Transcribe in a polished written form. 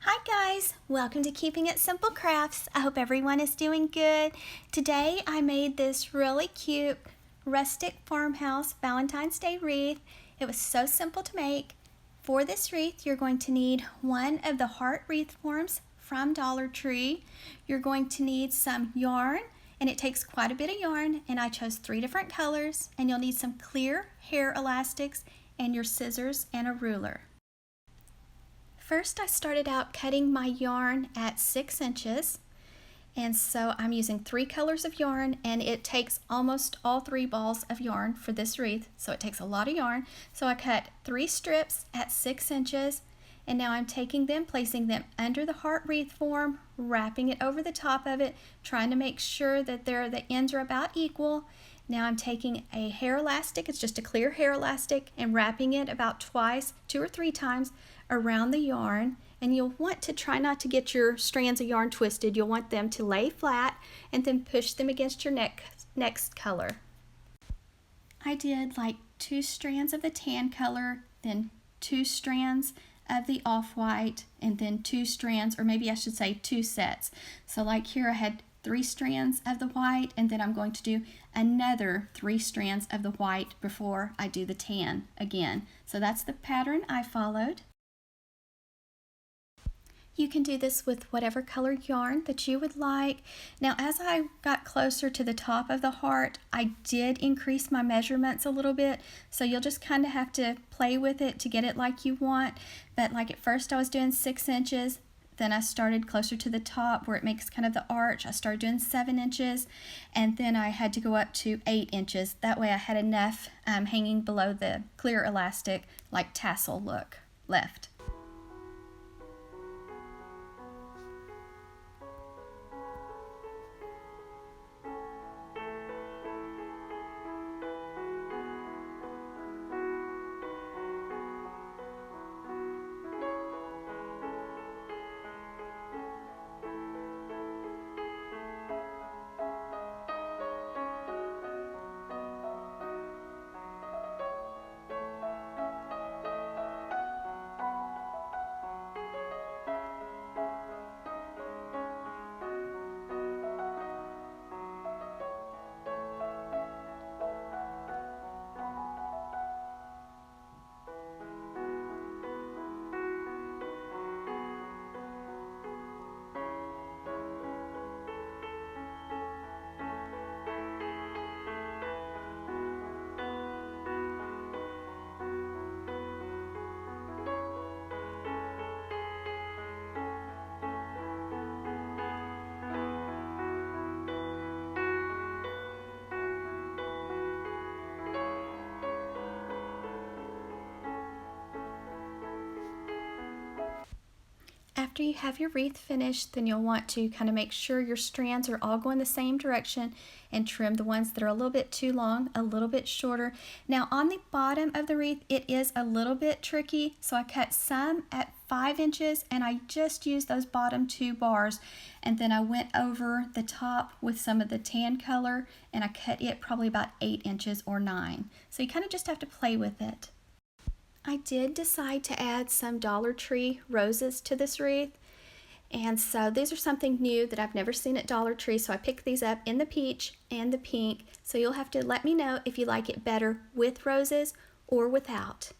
Hi guys, welcome to Keeping It Simple Crafts. I hope everyone is doing good. Today I made this really cute rustic farmhouse Valentine's Day wreath. It was so simple to make. For this wreath you're going to need one of the heart wreath forms from Dollar Tree. You're going to need some yarn, and it takes quite a bit of yarn, and I chose 3 different colors, and you'll need some clear hair elastics and your scissors and a ruler. First, I started out cutting my yarn at 6 inches, and so I'm using 3 colors of yarn, and it takes almost all 3 balls of yarn for this wreath, so it takes a lot of yarn. So I cut 3 strips at 6 inches, and now I'm taking them, placing them under the heart wreath form, wrapping it over the top of it, trying to make sure that the ends are about equal. Now I'm taking a hair elastic, it's just a clear hair elastic, and wrapping it about twice, 2 or 3 times around the yarn. And you'll want to try not to get your strands of yarn twisted. You'll want them to lay flat and then push them against your next color. I did like 2 strands of the tan color, then 2 strands of the off-white, and then 2 strands, or maybe I should say 2 sets. So like here I had 3 strands of the white, and then I'm going to do another 3 strands of the white before I do the tan again. So that's the pattern I followed. You can do this with whatever colored yarn that you would like. Now, as I got closer to the top of the heart, I did increase my measurements a little bit, so you'll just kind of have to play with it to get it like you want. But like at first I was doing 6 inches, then I started closer to the top where it makes kind of the arch. I started doing 7 inches, and then I had to go up to 8 inches. That way I had enough hanging below the clear elastic, like tassel look left. After you have your wreath finished, then you'll want to kind of make sure your strands are all going the same direction and trim the ones that are a little bit too long, a little bit shorter. Now on the bottom of the wreath, it is a little bit tricky, so I cut some at 5 inches, and I just used those bottom 2 bars, and then I went over the top with some of the tan color, and I cut it probably about 8 inches or 9. So you kind of just have to play with it. I did decide to add some Dollar Tree roses to this wreath, and so these are something new that I've never seen at Dollar Tree, so I picked these up in the peach and the pink. So you'll have to let me know if you like it better with roses or without.